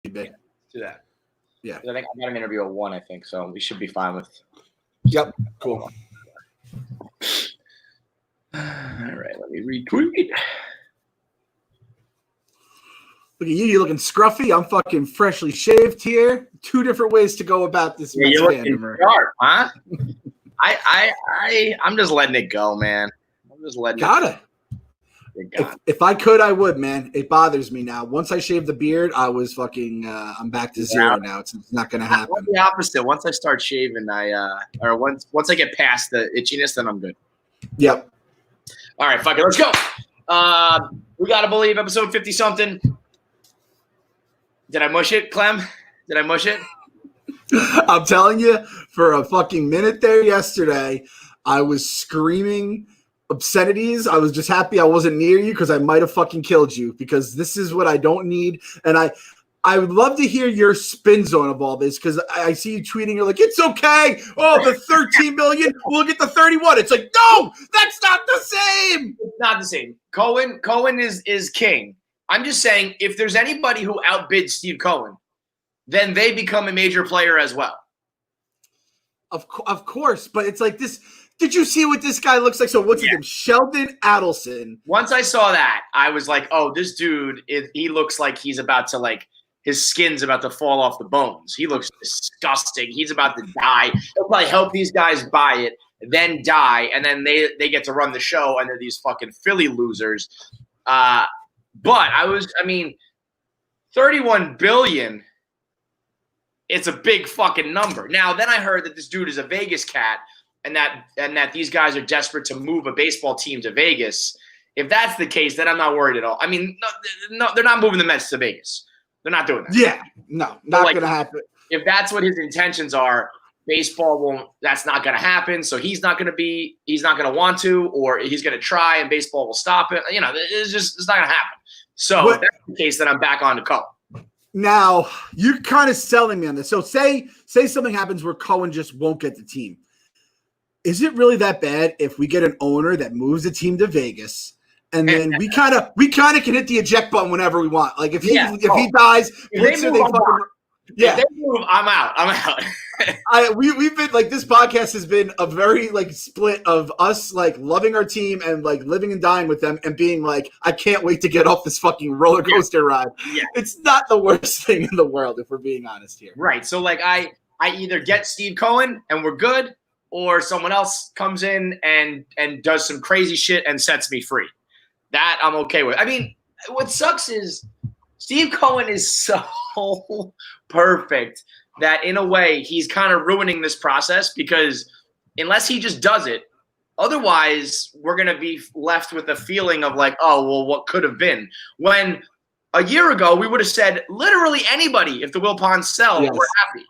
Let's do that. Yeah. I think I got an interview at 1, I think, so we should be fine with. Yep. Cool. All right, let me retweet. Look at you. You're looking scruffy. I'm fucking freshly shaved here. 2 different ways to go about this Mets fandom. Sharp, huh? I'm just letting it go, man. I'm just letting it go. If I could, I would, man. It bothers me now. Once I shaved the beard, I was fucking. I'm back to zero now. It's not gonna happen. I'm the opposite. Once I start shaving, once I get past the itchiness, then I'm good. Yep. All right, fuck it. Let's go. We gotta believe episode 50 something. Did I mush it, Clem? Did I mush it? I'm telling you, for a fucking minute there yesterday, I was screaming obscenities. I was just happy I wasn't near you because I might have fucking killed you, because this is what I don't need. And I would love to hear your spin zone of all this, because I see you tweeting. You're like, it's okay. Oh, the 13 million, we'll get the 31. It's like, no, that's not the same. It's not the same. Cohen is king. I'm just saying, if there's anybody who outbids Steve Cohen, then they become a major player as well. Of course, but it's like this. Did you see what this guy looks like? So what's his name? Sheldon Adelson. Once I saw that, I was like, oh, this dude, he looks like he's about to, like, his skin's about to fall off the bones. He looks disgusting. He's about to die. He'll probably help these guys buy it, then die, and then they get to run the show, and they're these fucking Philly losers. But 31 billion, it's a big fucking number. Now, then I heard that this dude is a Vegas cat, and that these guys are desperate to move a baseball team to Vegas. If that's the case, then I'm not worried at all. I mean, no, they're not moving the Mets to Vegas. They're not doing that. Yeah, no, not going to happen. If that's what his intentions are, baseball won't. That's not going to happen. So he's not going to want to, or he's going to try, and baseball will stop it. You know, it's not going to happen. So if that's the case, then I'm back on to Cohen. Now, you're kind of selling me on this. So say something happens where Cohen just won't get the team. Is it really that bad if we get an owner that moves the team to Vegas, and then we kind of can hit the eject button whenever we want? Like if he dies, if they move, I'm out. We've been like, this podcast has been a very like split of us like loving our team and like living and dying with them, and being like, I can't wait to get off this fucking roller coaster ride. Yeah. It's not the worst thing in the world, if we're being honest here. Right. So like I either get Steve Cohen and we're good, or someone else comes in and does some crazy shit and sets me free. That I'm okay with. I mean, what sucks is Steve Cohen is so perfect that in a way he's kind of ruining this process, because unless he just does it, otherwise we're going to be left with a feeling of like, oh, well, what could have been? When a year ago we would have said literally anybody, if the Wilpons sell, we're happy.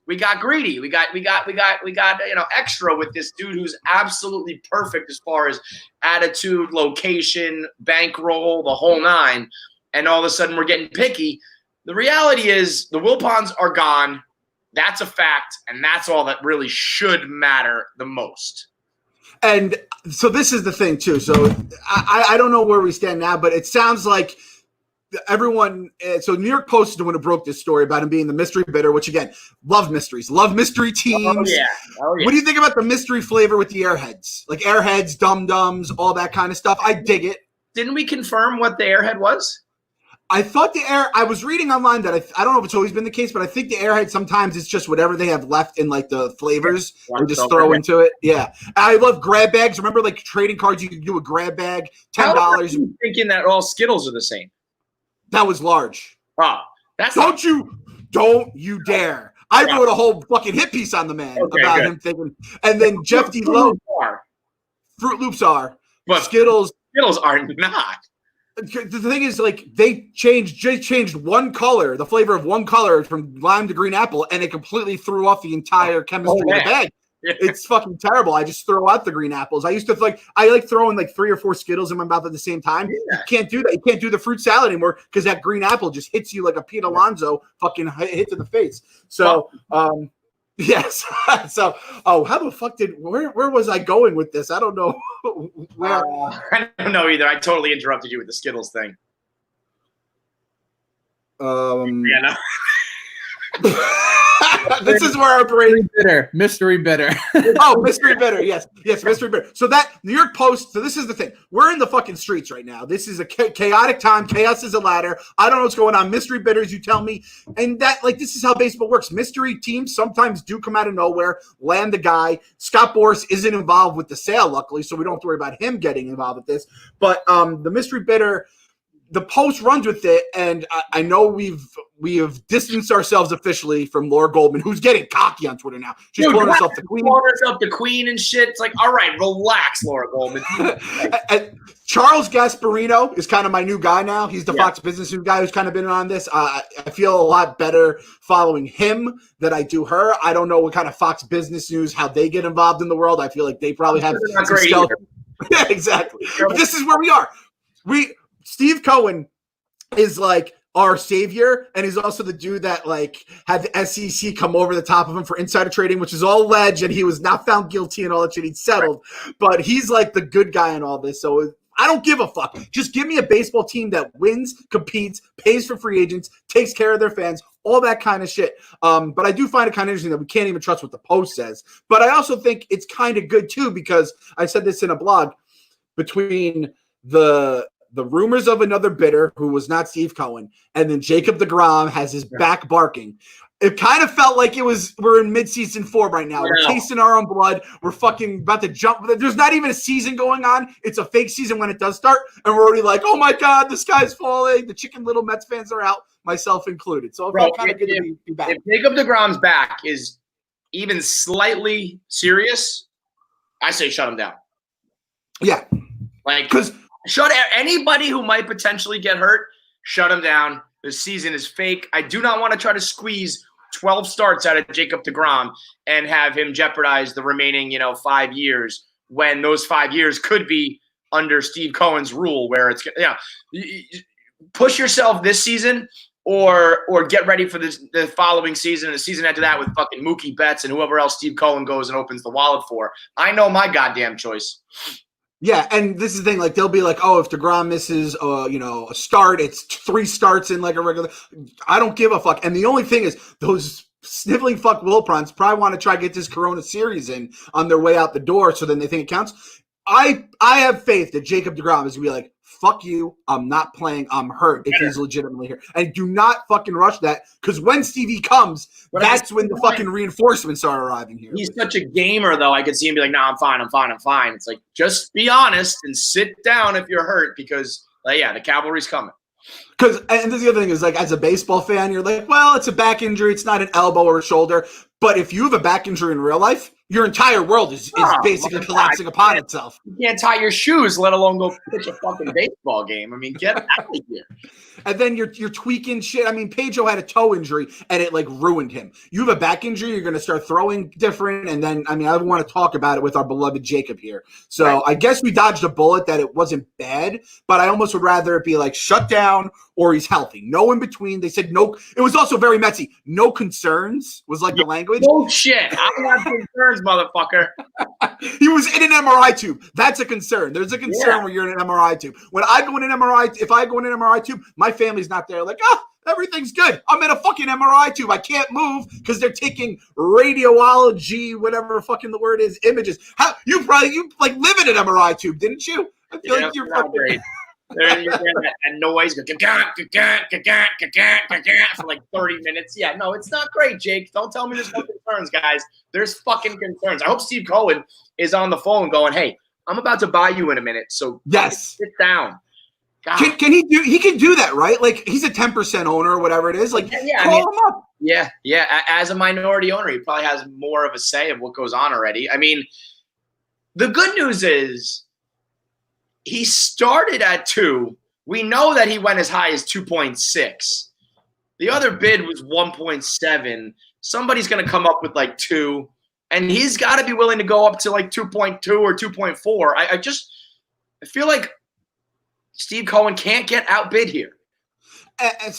We got greedy. We got extra with this dude who's absolutely perfect as far as attitude, location, bankroll, the whole nine. And all of a sudden we're getting picky. The reality is the Wilpons are gone. That's a fact, and that's all that really should matter the most. And so this is the thing too. So I don't know where we stand now, but it sounds like everyone. So New York Post is the one who broke this story about him being the mystery bidder, which again, love mysteries, love mystery teams. Oh yeah. What do you think about the mystery flavor with the Airheads? Like Airheads, Dum Dums, all that kind of stuff. I dig it. Didn't we confirm what the Airhead was? I thought I was reading online that I don't know if it's always been the case, but I think the Airhead sometimes it's just whatever they have left in like the flavors or just throw into it. Yeah. I love grab bags. Remember like trading cards, you could do a grab bag, $10. Thinking that all Skittles are the same. That was large. Oh, that's don't you dare. I wrote a whole fucking hit piece on the man about him thinking. And then Jeff D. Lowe. Fruit Loops are. But Skittles are not. The thing is, like, they changed one color, the flavor of one color from lime to green apple, and it completely threw off the entire chemistry of the bag. It's fucking terrible. I just throw out the green apples. I used to I like throwing like 3 or 4 Skittles in my mouth at the same time. Yeah. You can't do that. You can't do the fruit salad anymore because that green apple just hits you like a Pete Alonso fucking hit to the face. So, yes. So, how the fuck where was I going with this? I don't know. I don't know either. I totally interrupted you with the Skittles thing. Yeah, no. This is where our brain mystery bitter. Oh, mystery bitter. Yes, mystery bitter. So that New York Post. So this is the thing. We're in the fucking streets right now. This is a chaotic time. Chaos is a ladder. I don't know what's going on. Mystery bitters, you tell me. And that, like, this is how baseball works. Mystery teams sometimes do come out of nowhere, land the guy. Scott Boras isn't involved with the sale, luckily, so we don't have to worry about him getting involved with this. But the mystery bitter, the Post runs with it, and I know we have distanced ourselves officially from Laura Goldman, who's getting cocky on Twitter now. She's calling herself the queen. Calling herself the queen and shit. It's like, all right, relax, Laura Goldman. Charles Gasparino is kind of my new guy now. He's the Fox Business News guy who's kind of been on this. I feel a lot better following him than I do her. I don't know what kind of Fox Business News, how they get involved in the world. I feel like they probably have not great either. Yeah, exactly. But this is where we are. Steve Cohen is like our savior, and he's also the dude that like had the SEC come over the top of him for insider trading, which is all alleged, and he was not found guilty and all that shit. He'd settled, but he's like the good guy in all this. So I don't give a fuck. Just give me a baseball team that wins, competes, pays for free agents, takes care of their fans, all that kind of shit. But I do find it kind of interesting that we can't even trust what the Post says. But I also think it's kind of good too, because I said this in a blog, between the rumors of another bidder who was not Steve Cohen, and then Jacob DeGrom has his back barking. It kind of felt like we're in mid-season form right now. We're tasting our own blood. We're fucking about to jump. There's not even a season going on. It's a fake season when it does start, and we're already like, oh my God, the sky's falling. The Chicken Little Mets fans are out, myself included. So it felt kind of good to be back. If Jacob DeGrom's back is even slightly serious, I say shut him down. Yeah. Like, because shut anybody who might potentially get hurt, shut him down. The season is fake. I do not want to try to squeeze 12 starts out of Jacob DeGrom and have him jeopardize the remaining, 5 years, when those 5 years could be under Steve Cohen's rule, where it's push yourself this season or get ready for the following season and the season after that with fucking Mookie Betts and whoever else Steve Cohen goes and opens the wallet for. I know my goddamn choice. Yeah, and this is the thing, like, they'll be like, oh, if DeGrom misses, a start, it's 3 starts in, like, a regular – I don't give a fuck. And the only thing is, those sniveling fuck Wilprons probably want to try to get this Corona series in on their way out the door, so then they think it counts. I have faith that Jacob DeGrom is going to be like, fuck you, I'm not playing, I'm hurt if he's legitimately here. And do not fucking rush that, because when Stevie comes, that's when the fucking reinforcements are arriving here. He's such a gamer, though. I could see him be like, no, I'm fine. It's like, just be honest and sit down if you're hurt, because, the cavalry's coming. And the other thing is, like, as a baseball fan, you're like, well, it's a back injury. It's not an elbow or a shoulder. But if you have a back injury in real life, your entire world is basically collapsing upon itself. You can't tie your shoes, let alone go pitch a fucking baseball game. I mean, get out of here. And then you're tweaking shit. I mean, Pedro had a toe injury, and it, like, ruined him. You have a back injury, you're going to start throwing different, and then, I mean, I want to talk about it with our beloved Jacob here. So I guess we dodged a bullet that it wasn't bad, but I almost would rather it be, like, shut down or he's healthy. No in between. They said no. It was also very Metsy. No concerns was, like, the language. Oh, shit. I don't have concerns, motherfucker. He was in an MRI tube. That's a concern. There's a concern where you're in an MRI tube. When I go in an MRI, if I go in an MRI tube, my family's not there. Like, everything's good. I'm in a fucking MRI tube. I can't move because they're taking radiology, whatever fucking the word is, images. How you like live in an MRI tube, didn't you? I feel like you're fucking great. You're hearing that noise for like 30 minutes. Yeah, no, it's not great, Jake. Don't tell me there's no concerns, guys. There's fucking concerns. I hope Steve Cohen is on the phone going, hey, I'm about to buy you in a minute, so sit down. Can he do? He can do that, right? Like, he's a 10% owner or whatever it is. Like, call him up. Yeah. As a minority owner, he probably has more of a say of what goes on already. I mean, the good news is he started at 2. We know that he went as high as 2.6. The other bid was 1.7. Somebody's going to come up with like 2, and he's got to be willing to go up to like 2.2 or 2.4. I feel like Steve Cohen can't get outbid here.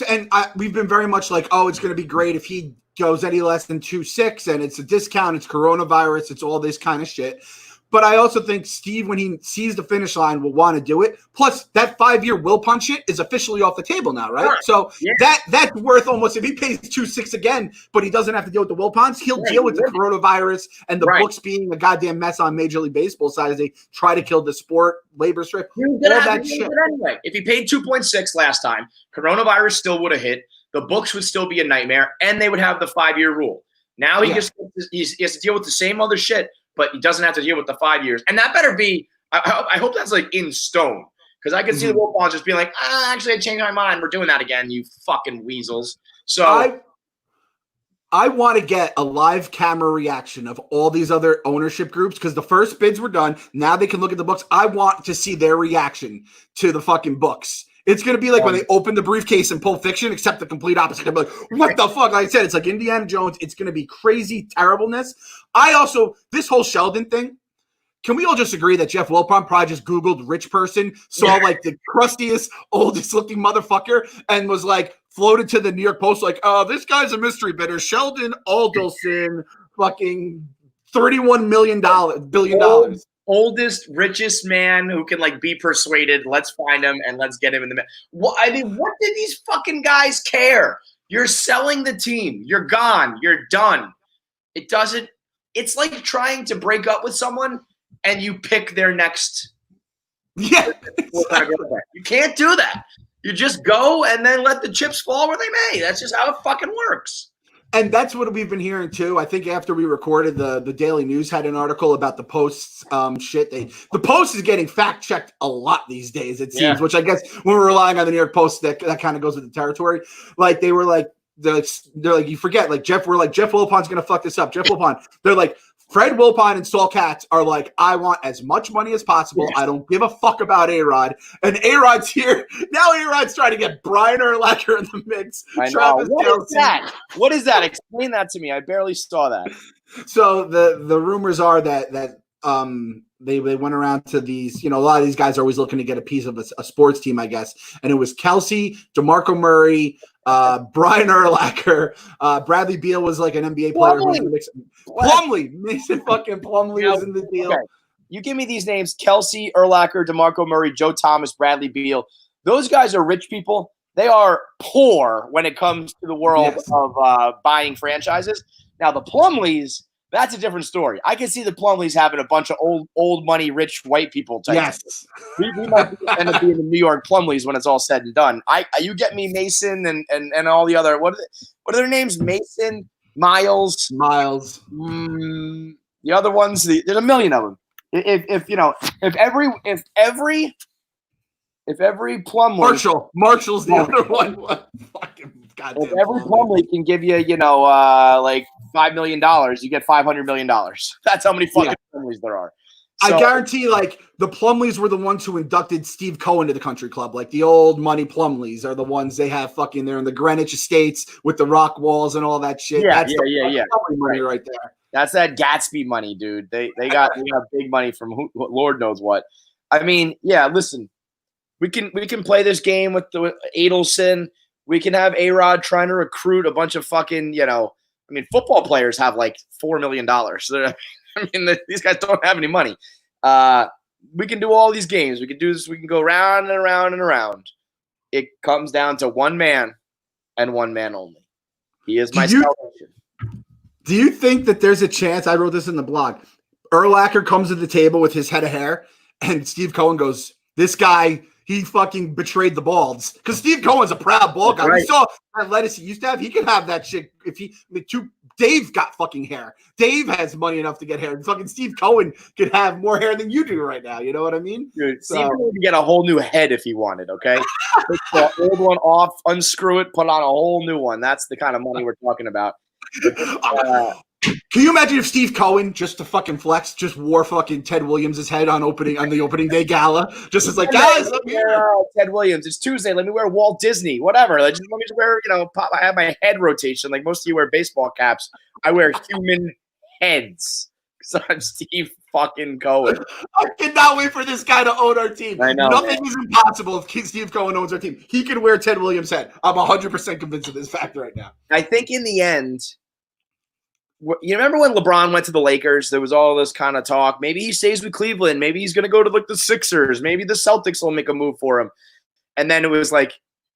And we've been very much like, oh, it's going to be great if he goes any less than 2.6, and it's a discount, it's coronavirus, it's all this kind of shit. But I also think Steve, when he sees the finish line, will want to do it. Plus, that 5-year Wilpon shit is officially off the table now, right? So that's worth almost, if he pays 2.6 again, but he doesn't have to deal with the Wilpons, he'll deal with the coronavirus and the books being a goddamn mess on Major League Baseball side as they try to kill the sport, labor strip, all that shit. Anyway, if he paid 2.6 last time, coronavirus still would have hit. The books would still be a nightmare, and they would have the 5-year rule. Now he has to deal with the same other shit, but he doesn't have to deal with the 5 years. And that better be – I hope that's like in stone, because I can see the Wilpons just being like, actually, I changed my mind. We're doing that again, you fucking weasels. So I want to get a live camera reaction of all these other ownership groups, because the first bids were done. Now they can look at the books. I want to see their reaction to the fucking books. It's going to be like when they open the briefcase in Pulp Fiction, except the complete opposite. They'll be like, what the fuck? Like I said, it's like Indiana Jones. It's going to be crazy terribleness. This whole Sheldon thing, can we all just agree that Jeff Wilpon probably just Googled rich person, saw like the crustiest, oldest looking motherfucker, and was like floated to the New York Post like, this guy's a mystery bidder. Sheldon Aldelson, fucking $31 billion. Oldest, richest man who can like be persuaded. Let's find him and let's get him in the. What did these fucking guys care? You're selling the team. You're gone. You're done. It doesn't. It's like trying to break up with someone and you pick their next. Yeah, exactly. You can't do that. You just go and then let the chips fall where they may. That's just how it fucking works. And that's what we've been hearing too. I think after we recorded, the Daily News had an article about the Post's shit. The Post is getting fact checked a lot these days, it seems. Which I guess when we're relying on the New York Post, that kind of goes with the territory. Like they were like, they're like, you forget, like Jeff Wilpon's gonna fuck this up. Jeff Wilpon. They're like, Fred Wilpon and Saul Katz are like, I want as much money as possible. I don't give a fuck about A-Rod. And A-Rod's here. Now A-Rod's trying to get Brian Urlacher in the mix. I know. What is that? What is that? Explain that to me. I barely saw that. So the rumors are that they went around to these, a lot of these guys are always looking to get a piece of a sports team, I guess. And it was Kelsey, DeMarco Murray, Brian Urlacher, Bradley Beal was like an NBA player. Plumlee, Mason fucking Plumlee was in the deal. Okay. You give me these names: Kelsey, Urlacher, DeMarco Murray, Joe Thomas, Bradley Beal. Those guys are rich people. They are poor when it comes to the world of buying franchises. Now the Plumlees, that's a different story. I can see the Plumlees having a bunch of old money, rich white people type. Yes. We might end up being the New York Plumlees when it's all said and done. You get me Mason and all the other, what are their names? Mason, Miles. The other ones, there's a million of them. If every Plumlee. Marshall's the other one. Fucking goddamn. If every Plumlee can give you, like $5 million, you get $500 million. That's how many fucking Plumlees there are. So, I guarantee, like, the Plumlees were the ones who inducted Steve Cohen to the country club. Like, the old money Plumlees are the ones they have fucking, they're in the Greenwich Estates with the rock walls and all that shit. That's the money right there. That's that Gatsby money, dude. They got big money from Lord knows what. I mean, listen, we can play this game with Adelson. We can have A-Rod trying to recruit a bunch of fucking, football players have like $4 million. These guys don't have any money. We can do all these games. We can do this. We can go round and around and around. It comes down to one man and one man only. He is my salvation. Do you think that there's a chance? I wrote this in the blog. Urlacher comes to the table with his head of hair, and Steve Cohen goes, "This guy, he fucking betrayed the balds." Because Steve Cohen's a proud bald guy. Right. We saw that lettuce he used to have. He could have that shit if Dave got fucking hair. Dave has money enough to get hair. And fucking Steve Cohen could have more hair than you do right now. You know what I mean? Dude, Steve Cohen could get a whole new head if he wanted, okay? Take the old one off, unscrew it, put on a whole new one. That's the kind of money we're talking about. Can you imagine if Steve Cohen, just to fucking flex, just wore fucking Ted Williams' head on the opening day gala? Just as like, guys, let me wear Ted Williams. It's Tuesday. Let me wear Walt Disney. Whatever. Let me just wear, I have my head rotation. Like most of you wear baseball caps. I wear human heads. Because I'm Steve fucking Cohen. I cannot wait for this guy to own our team. I know. Nothing is impossible if Steve Cohen owns our team. He can wear Ted Williams' head. I'm 100% convinced of this fact right now. I think in the end, you remember when LeBron went to the Lakers? There was all this kind of talk. Maybe he stays with Cleveland. Maybe he's going to go to like the Sixers. Maybe the Celtics will make a move for him. And then it was like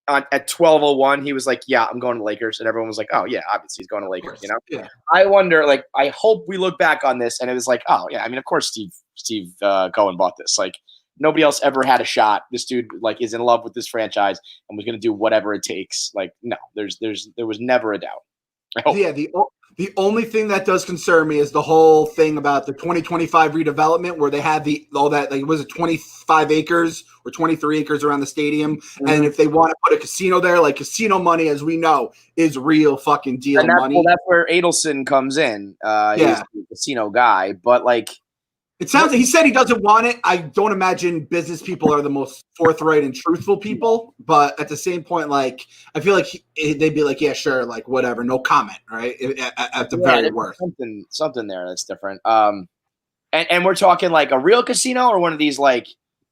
at 12:01, he was like, "Yeah, I'm going to Lakers," and everyone was like, "Oh yeah, obviously he's going to Lakers." You know? Yeah. I wonder. Like, I hope we look back on this and it was like, "Oh yeah." I mean, of course, Steve Cohen bought this. Like, nobody else ever had a shot. This dude like is in love with this franchise and was going to do whatever it takes. Like, no, there was never a doubt. I hope. Yeah, the only thing that does concern me is the whole thing about the 2025 redevelopment where they had all that, like, was it 25 acres or 23 acres around the stadium? Mm-hmm. And if they want to put a casino there, like, casino money, as we know, is real fucking deal and money. Well, that's where Adelson comes in. He's the casino guy, but like, it sounds like he said he doesn't want it. I don't imagine business people are the most forthright and truthful people, but at the same point, like, I feel like they'd be like, yeah, sure, like, whatever, no comment, right? At the very worst. Something there that's different. And we're talking like a real casino or one of these, like,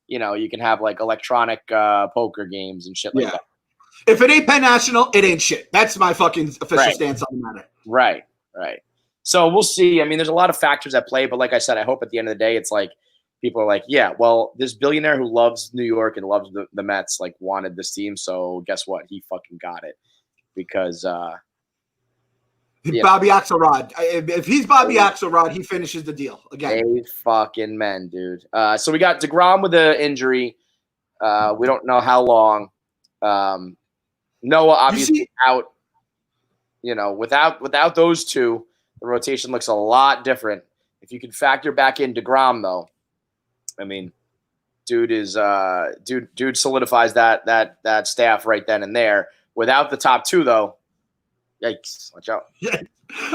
you know, you can have like electronic poker games and shit like that. If it ain't Penn National, it ain't shit. That's my fucking official stance on the matter. Right. So we'll see. I mean, there's a lot of factors at play, but like I said, I hope at the end of the day, it's like people are like, yeah, well, this billionaire who loves New York and loves the Mets, like, wanted this team. So guess what? He fucking got it because Bobby Axelrod. If he's Bobby Axelrod, he finishes the deal again. A fucking men, dude. So we got DeGrom with an injury. We don't know how long. Noah obviously out. You know, without those two, the rotation looks a lot different. If you can factor back in DeGrom, though, I mean, dude solidifies that staff right then and there. Without the top two, though, yikes! Watch out. Yeah.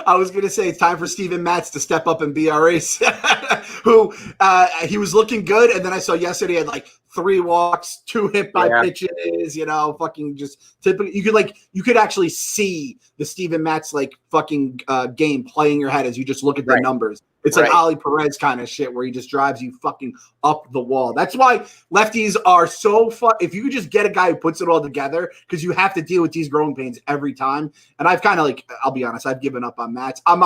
I was going to say it's time for Steven Matz to step up and be our ace. Who he was looking good, and then I saw yesterday he had like 3 walks, 2 hit by pitches. You know, fucking just typical. You could actually see the Steven Matz like fucking game play in your head as you just look at the numbers. It's like Ali Perez kind of shit where he just drives you fucking up the wall. That's why lefties are so fun. If you could just get a guy who puts it all together, because you have to deal with these growing pains every time. And I've kind of like, I'll be honest, I've given up on Matz. I'm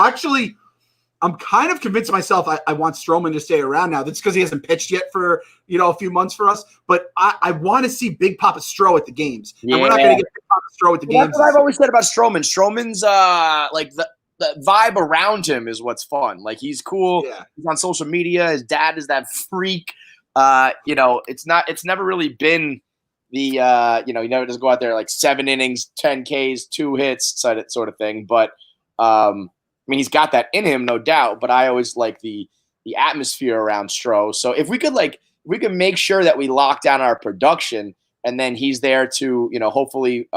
kind of convinced myself I want Stroman to stay around now. That's because he hasn't pitched yet for, you know, a few months for us. But I want to see Big Papa Stro at the games. Yeah. And we're not going to get Big Papa Stro at the games. That's what I've always said about Stroman. Stroman's like the vibe around him is what's fun. Like, he's cool. Yeah. He's on social media. His dad is that freak. You know, it's never really been the you know, he never just go out there like 7 innings, 10 Ks, 2 hits sort of thing. But I mean, he's got that in him, no doubt. But I always like the atmosphere around Stro. So if we could make sure that we lock down our production, and then he's there to, you know, hopefully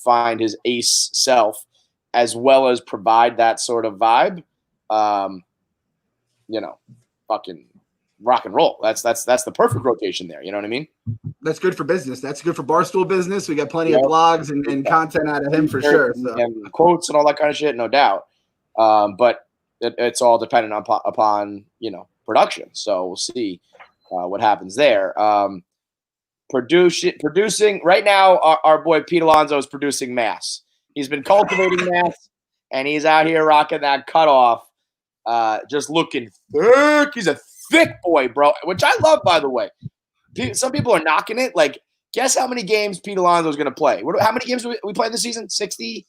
find his ace self, as well as provide that sort of vibe, you know, fucking rock and roll. That's the perfect rotation there. You know what I mean? That's good for business. That's good for Barstool business. We got plenty of blogs and content out of him for sure. So. And quotes and all that kind of shit, no doubt. But it's all dependent upon, you know, production. So we'll see what happens there. Producing right now, our boy Pete Alonso is producing mass. He's been cultivating mass, and he's out here rocking that cutoff, just looking thick. He's a thick boy, bro, which I love, by the way. Some people are knocking it. Like, guess how many games Pete Alonso is going to play? How many games we played this season? 60?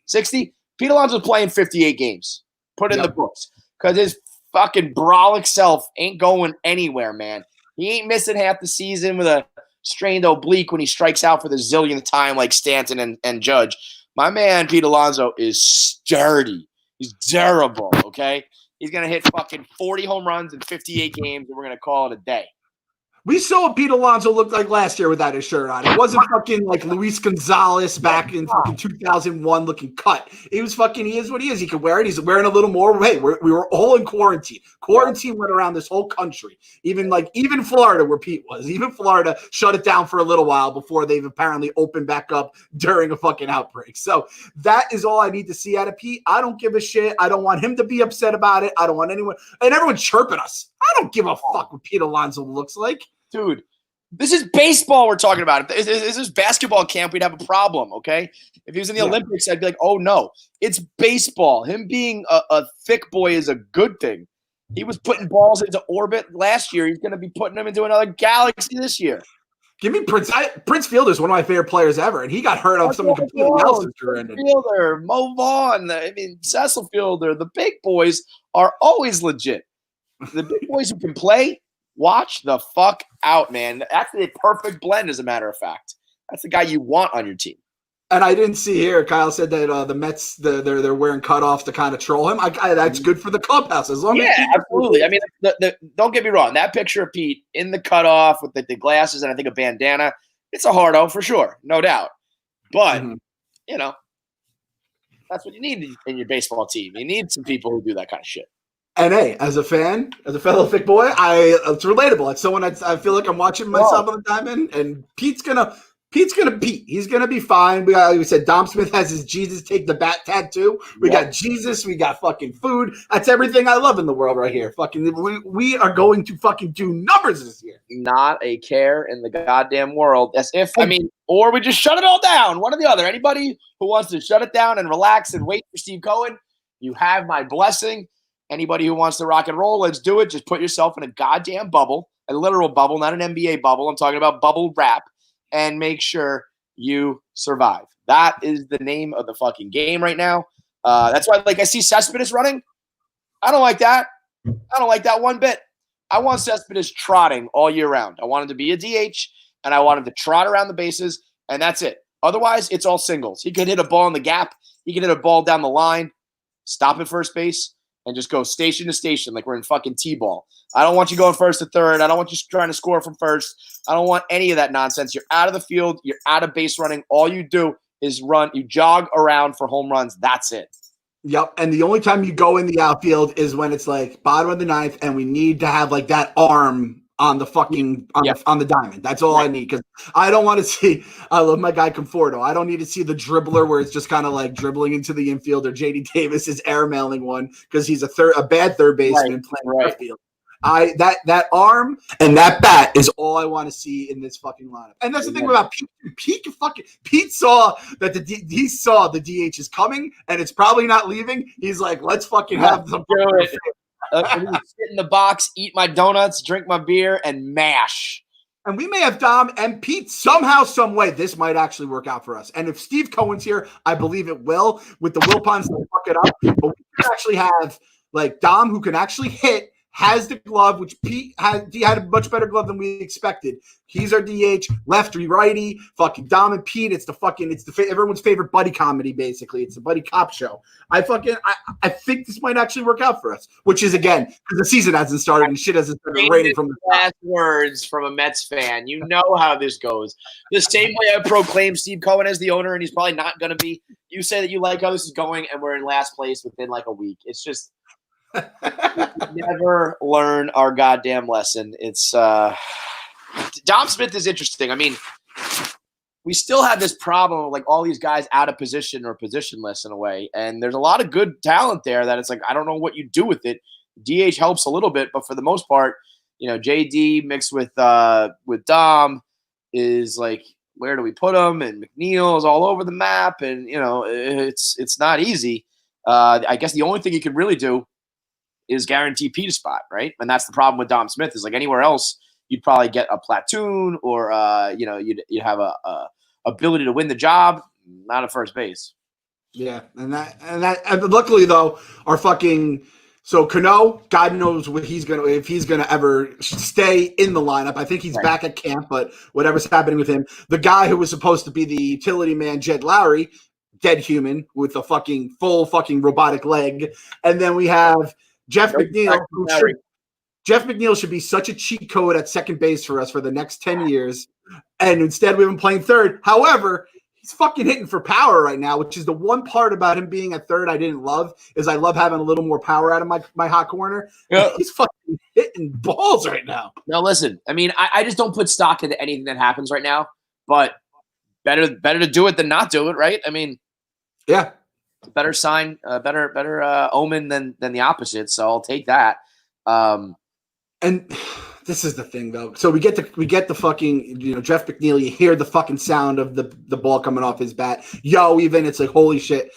60? Pete Alonso's playing 58 games. Put in the books. Because his fucking brolic self ain't going anywhere, man. He ain't missing half the season with a strained oblique when he strikes out for the zillionth time like Stanton and Judge. My man, Pete Alonso, is sturdy. He's durable, okay? He's going to hit fucking 40 home runs in 58 games, and we're going to call it a day. We saw what Pete Alonso looked like last year without his shirt on. It wasn't fucking like Luis Gonzalez back in fucking 2001 looking cut. He is what he is. He can wear it. He's wearing a little more. Hey, we were all in quarantine. Quarantine went around this whole country. Even Florida, where Pete was. Even Florida shut it down for a little while before they've apparently opened back up during a fucking outbreak. So that is all I need to see out of Pete. I don't give a shit. I don't want him to be upset about it. I don't want anyone. And everyone's chirping us. I don't give a fuck what Pete Alonso looks like. Dude, This is baseball we're talking about. If this is basketball camp, we'd have a problem, okay? If he was in the Olympics, I'd be like, oh, no. It's baseball. Him being a thick boy is a good thing. He was putting balls into orbit last year. He's going to be putting them into another galaxy this year. Give me Prince. Prince Fielder is one of my favorite players ever, and he got hurt off something completely else. Fielder, Mo Vaughn, Cecil Fielder. The big boys are always legit. The big boys who can play, watch the fuck out, man. That's the perfect blend, as a matter of fact. That's the guy you want on your team. And I didn't see here. Kyle said that the Mets they're wearing cutoffs to kind of troll him. That's good for the clubhouse as long as absolutely. I mean, don't get me wrong. That picture of Pete in the cutoff with the glasses and I think a bandana, it's a hardo for sure, no doubt. But that's what you need in your baseball team. You need some people who do that kind of shit. And hey, as a fan, as a fellow thick boy, it's relatable. It's someone I feel like I'm watching myself all the time in, and Pete's gonna Pete. He's gonna be fine. Like we said, Dom Smith has his Jesus take the bat tattoo. We got Jesus. We got fucking food. That's everything I love in the world right here. Fucking, we are going to fucking do numbers this year. Not a care in the goddamn world. As if or we just shut it all down. One or the other. Anybody who wants to shut it down and relax and wait for Steve Cohen, you have my blessing. Anybody who wants to rock and roll, let's do it. Just put yourself in a goddamn bubble, a literal bubble, not an NBA bubble. I'm talking about bubble wrap. And make sure you survive. That is the name of the fucking game right now. That's why, I see Cespedes running. I don't like that. I don't like that one bit. I want Cespedes trotting all year round. I want him to be a DH, and I want him to trot around the bases, and that's it. Otherwise, it's all singles. He could hit a ball in the gap. He could hit a ball down the line, stop at first base, and just go station to station like we're in fucking T-ball. I don't want you going first to third. I don't want you trying to score from first. I don't want any of that nonsense. You're out of the field. You're out of base running. All you do is run. You jog around for home runs. That's it. Yep. And the only time you go in the outfield is when it's bottom of the ninth and we need to have that arm on the fucking on the diamond. That's all I need, because I don't want to see. I love my guy Conforto. I don't need to see the dribbler where it's just kind of dribbling into the infield, or JD Davis is airmailing one because he's a bad third baseman playing left field. That arm and that bat is all I want to see in this fucking lineup. And that's the thing about Pete. Pete saw that he saw the DH is coming and it's probably not leaving. He's like, let's fucking have some. Sit in the box, eat my donuts, drink my beer, and mash. And we may have Dom and Pete somehow, some way. This might actually work out for us. And if Steve Cohen's here, I believe it will. With the Wilpons to fuck it up, but we can actually have Dom, who can actually hit, has the glove, which Pete had. He had a much better glove than we expected. He's our DH, lefty, righty. Fucking Dom and Pete. It's everyone's favorite buddy comedy. Basically, it's a buddy cop show. I think this might actually work out for us. Which is, again, because the season hasn't started and shit hasn't started raining from the last words from a Mets fan. You know how this goes. The same way I proclaim Steve Cohen as the owner, and he's probably not going to be. You say that you like how this is going, and we're in last place within a week. It's just. Never learn our goddamn lesson. It's Dom Smith is interesting. I mean, we still have this problem of all these guys out of position or positionless in a way, and there's a lot of good talent there that it's I don't know what you do with it. DH helps a little bit, but for the most part, JD mixed with Dom is where do we put him? And McNeil is all over the map, and it's not easy. I guess the only thing you can really do is guarantee Pete a spot, right? And that's the problem with Dom Smith is anywhere else, you'd probably get a platoon or, you'd have a ability to win the job, not at first base. Yeah. And luckily though, our Cano, God knows if he's going to ever stay in the lineup. I think he's back at camp, but whatever's happening with him, the guy who was supposed to be the utility man, Jed Lowry, dead human with a full robotic leg. And then we have Jeff McNeil. Jeff McNeil should be such a cheat code at second base for us for the next 10 years. And instead we've been playing third. However, he's fucking hitting for power right now, which is the one part about him being at third I didn't love, is I love having a little more power out of my hot corner. Yeah. He's fucking hitting balls right now. Now listen, I mean, I just don't put stock into anything that happens right now, but better to do it than not do it, right? I mean, yeah. Better sign, better omen than the opposite. So I'll take that. And This is the thing, though. So we get the fucking, Jeff McNeil. You hear the fucking sound of the ball coming off his bat. Even it's like, holy shit.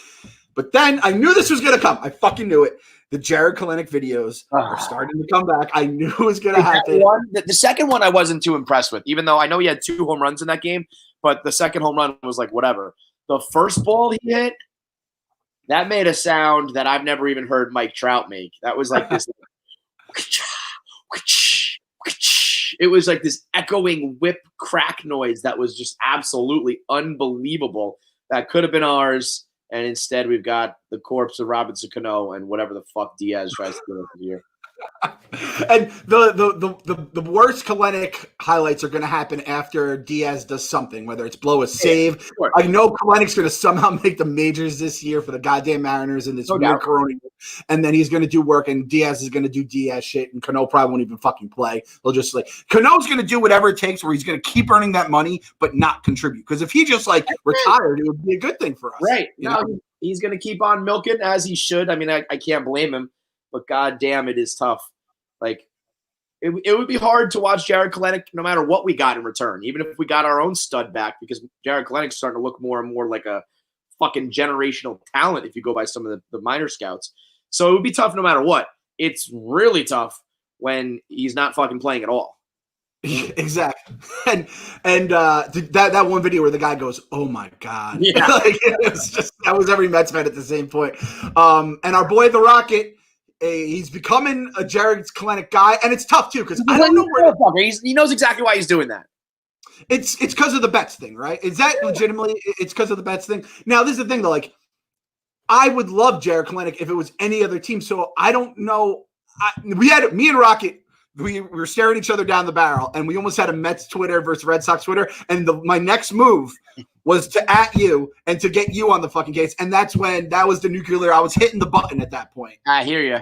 But then I knew this was gonna come. I fucking knew it. The Jared Kelenic videos are starting to come back. I knew it was gonna happen. The second one I wasn't too impressed with, even though I know he had 2 home runs in that game. But the second home run was like whatever. The first ball he hit, that made a sound that I've never even heard Mike Trout make. That was like this. It was like this echoing whip crack noise that was just absolutely unbelievable. That could have been ours, and instead we've got the corpse of Robinson Cano and whatever the fuck Diaz tries to do here. And the worst Kelenic highlights are going to happen after Diaz does something, whether it's blow a save. Sure. I know Kelenic's going to somehow make the majors this year for the goddamn Mariners in this weird corona, and then he's going to do work, and Diaz is going to do Diaz shit, and Cano probably won't even fucking play. They'll just Cano's going to do whatever it takes, where he's going to keep earning that money but not contribute. Because if he just retired, it would be a good thing for us. Right? He's going to keep on milking as he should. I mean, I can't blame him. But goddamn, it is tough. It would be hard to watch Jared Kelenic no matter what we got in return, even if we got our own stud back, because Jared Kelenic's starting to look more and more like a fucking generational talent if you go by some of the minor scouts. So it would be tough no matter what. It's really tough when he's not fucking playing at all. Exactly. And that one video where the guy goes, "Oh my God." Yeah. That was every Mets fan at the same point. And our boy, the Rocket, he's becoming a Jared Kelenic guy, and it's tough too because I don't know where he knows exactly why he's doing that. It's because of the bets thing, right? Is that legitimately? It's because of the bets thing. Now, this is the thing though. I would love Jared Kelenic if it was any other team. So I don't know. Me and Rocket. We were staring each other down the barrel, and we almost had a Mets Twitter versus Red Sox Twitter. And my next move was to at you and to get you on the fucking case. And that's when that was the nuclear. I was hitting the button at that point. I hear you.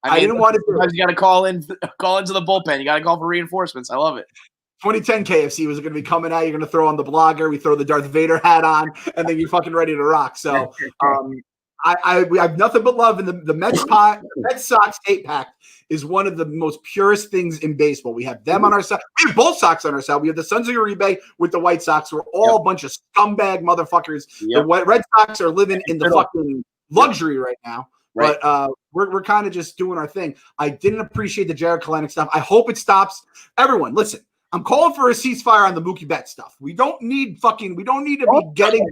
I didn't want to do it. You got to call into the bullpen. You got to call for reinforcements. I love it. 2010 KFC was going to be coming out. You're going to throw on the blogger. We throw the Darth Vader hat on, and then you're fucking ready to rock. So we have nothing but love. And the Mets Sox 8-pack is one of the most purest things in baseball. We have them on our side. We have both Sox on our side. We have the Sons of Uribe with the White Sox. We're all a bunch of scumbag motherfuckers. The Red Sox are living in the fucking luxury right now. Right. But we're kind of just doing our thing. I didn't appreciate the Jared Kelenic stuff. I hope it stops. Everyone, listen. I'm calling for a ceasefire on the Mookie Betts stuff. We don't need to be getting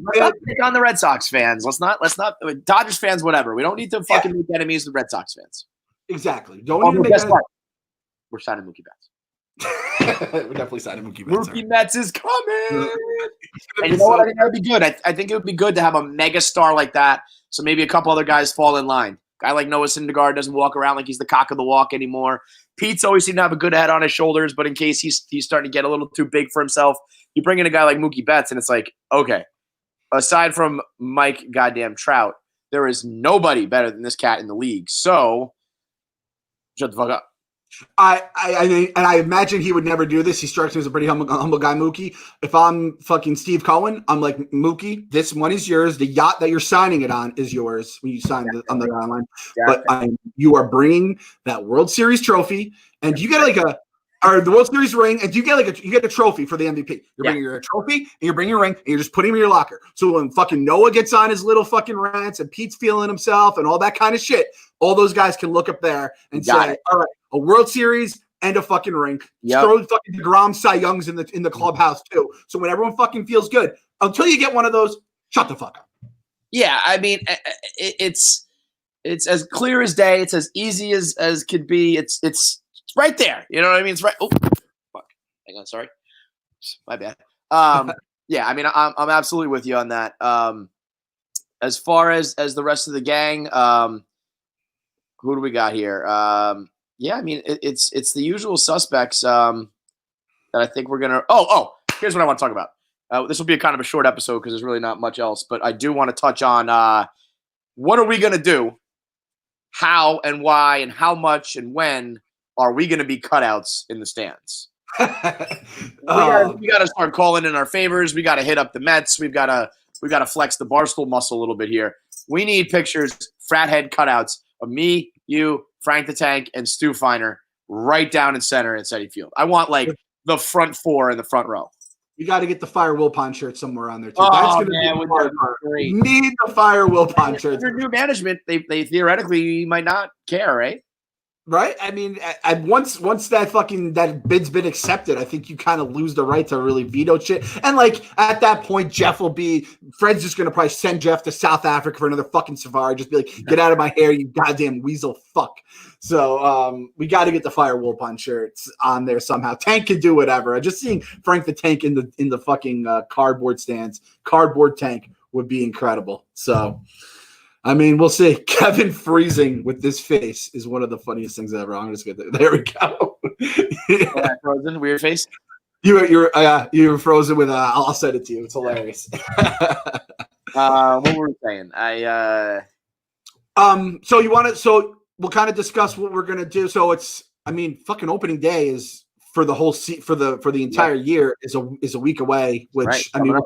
on the Red Sox fans. Let's not Dodgers fans, whatever. We don't need to fucking make enemies with Red Sox fans. Exactly. Don't even make We're signing Mookie Betts. We're definitely signing Mookie Betts. Mookie Betts is coming. And you know what? I think that would be good. I think it would be good to have a mega star like that. So maybe a couple other guys fall in line. Guy like Noah Syndergaard doesn't walk around like he's the cock of the walk anymore. Pete's always seemed to have a good head on his shoulders, but in case he's starting to get a little too big for himself, you bring in a guy like Mookie Betts, and it's like, okay, aside from Mike goddamn Trout, there is nobody better than this cat in the league. So shut the fuck up. I imagine he would never do this. He strikes me as a pretty humble guy, Mookie. If I'm fucking Steve Cohen, I'm like, Mookie, this money is yours. The yacht that you're signing it on is yours when you sign on the online. Yeah. But you are bringing that World Series trophy, and you get the World Series ring, and you get a trophy for the MVP. You're bringing your trophy, and you're bringing your ring, and you're just putting him in your locker. So when fucking Noah gets on his little fucking rants, and Pete's feeling himself, and all that kind of shit, all those guys can look up there and say, all right, a World Series and a fucking ring. Yep. Throw fucking DeGrom, Cy Youngs in the clubhouse too. So when everyone fucking feels good, until you get one of those, shut the fuck up. Yeah, I mean, it's as clear as day. It's as easy as could be. It's right there. You know what I mean? It's right. Oh, fuck. Hang on. Sorry. My bad. Yeah, I mean, I'm absolutely with you on that. As far as the rest of the gang, who do we got here? Yeah, I mean, it's the usual suspects that I think we're gonna. Oh, here's what I want to talk about. This will be a kind of a short episode because there's really not much else, but I do want to touch on what are we gonna do, how and why, and how much and when are we gonna be cutouts in the stands? We gotta start calling in our favors. We gotta hit up the Mets. We gotta flex the Barstool muscle a little bit here. We need pictures, frat head cutouts of me, you, Frank the Tank, and Stu Feiner right down in center at Citi Field. I want like the front four in the front row. You got to get the Fire Wilpon shirt somewhere on there too. Oh, That's going to be the hard part. Need the Fire Wilpon shirt. Under new management, they theoretically might not care, right? Right? I mean, once that bid's been accepted, I think you kind of lose the right to really veto shit. And like at that point, Fred's just gonna probably send Jeff to South Africa for another fucking safari. Just be like, get out of my hair, you goddamn weasel fuck. So we got to get the Fire Wilpon shirts on there somehow. Tank can do whatever. Just seeing Frank the Tank in the fucking cardboard stands, cardboard Tank would be incredible. So. I mean, we'll see. Kevin freezing with this face is one of the funniest things ever. I'm just gonna. There we go. Yeah, frozen, weird face. You were frozen with. I'll send it to you. It's hilarious. What were we saying? So we'll kind of discuss what we're gonna do. So fucking opening day is for the whole for the entire year is a week away. Which right,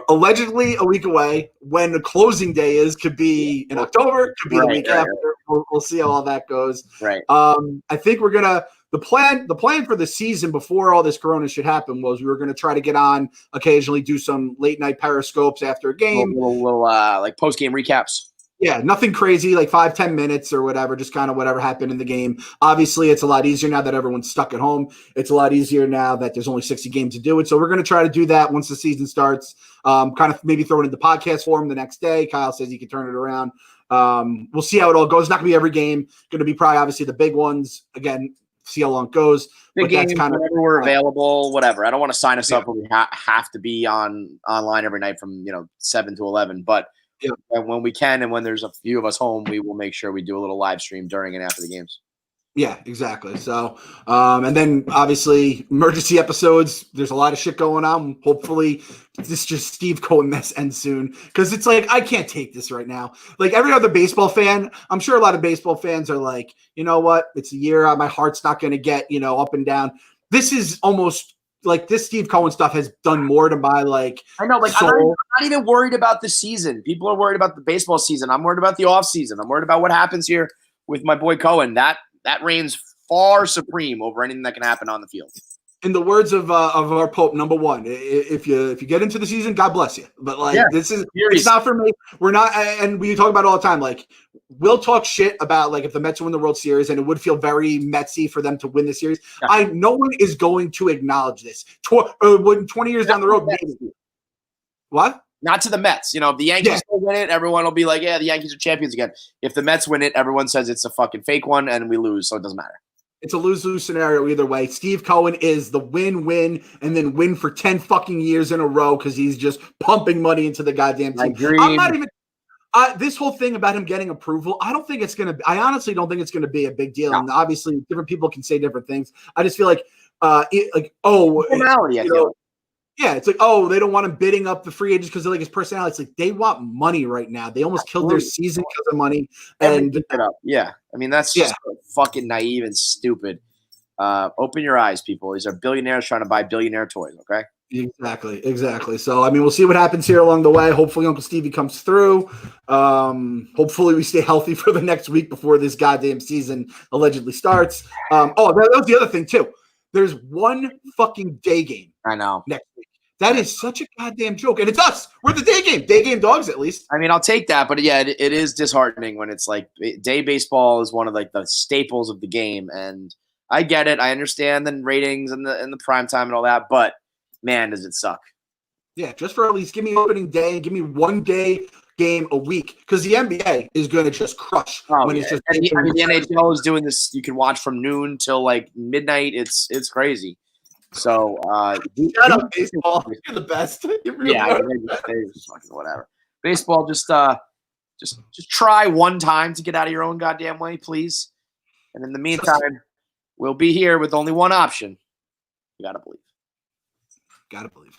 allegedly a week away. When the closing day could be in October, could be the week after. We'll see how all that goes. Right. I think we're gonna the plan for the season before all this Corona shit happened was we were gonna try to get on occasionally, do some late night periscopes after a game, little like post game recaps. Yeah, nothing crazy, like 5-10 minutes or whatever, just kind of whatever happened in the game. Obviously, it's a lot easier now that everyone's stuck at home. It's a lot easier now that there's only 60 games to do it. So we're going to try to do that once the season starts, kind of maybe throw it into podcast form the next day. Kyle says he can turn it around. We'll see how it all goes. It's not going to be every game. Going to be probably obviously the big ones. Again, see how long it goes. Big games, whenever we're available, whatever. I don't want to sign us up where we have to be online every night from 7 to 11, but and when we can and when there's a few of us home, we will make sure we do a little live stream during and after the games. Yeah, exactly. So, and then obviously emergency episodes. There's a lot of shit going on. Hopefully, this just Steve Cohen mess ends soon because it's like I can't take this right now. Like every other baseball fan, I'm sure a lot of baseball fans are like, you know what? It's a year. My heart's not going to get up and down. This is almost. Like this Steve Cohen stuff has done more to my I know, I'm not even worried about the season. People are worried about the baseball season. I'm worried about the off season. I'm worried about what happens here with my boy Cohen. That reigns far supreme over anything that can happen on the field. In the words of our Pope, number one, if you get into the season, God bless you. But this is it's not for me. We're not, and we talk about it all the time. Like we'll talk shit about if the Mets win the World Series, and it would feel very Metsy for them to win the series. Yeah. No one is going to acknowledge this. 20 years down the road, maybe. What? Not to the Mets. If the Yankees win it, everyone will be like, yeah, the Yankees are champions again. If the Mets win it, everyone says it's a fucking fake one, and we lose, so it doesn't matter. It's a lose-lose scenario either way. Steve Cohen is the win-win and then win for 10 fucking years in a row because he's just pumping money into the goddamn team. I'm not even this whole thing about him getting approval, I honestly don't think it's going to be a big deal. No. And obviously different people can say different things. I just feel like formality, I feel. Yeah, it's like, they don't want him bidding up the free agents because they like his personality. It's like they want money right now. They almost killed their season because of money. And yeah, I mean that's just fucking naive and stupid. Open your eyes, people. These are billionaires trying to buy billionaire toys. Okay. Exactly. So I mean, we'll see what happens here along the way. Hopefully, Uncle Stevie comes through. Hopefully, we stay healthy for the next week before this goddamn season allegedly starts. That was the other thing too. There's one fucking day game. I know. Next week. That is such a goddamn joke. And it's us. We're the day game. Day game dogs, at least. I mean, I'll take that. But, yeah, it is disheartening when it's like day baseball is one of the staples of the game. And I get it. I understand the ratings and the prime time and all that. But, man, does it suck. Yeah, just for at least give me opening day and give me one day game a week because the NBA is going to just crush when it's just. And the NHL is doing this. You can watch from noon till midnight. It's crazy. So shut up, baseball. You're the best. Whatever. Baseball, just try one time to get out of your own goddamn way, please. And in the meantime, we'll be here with only one option. You gotta believe. Gotta believe.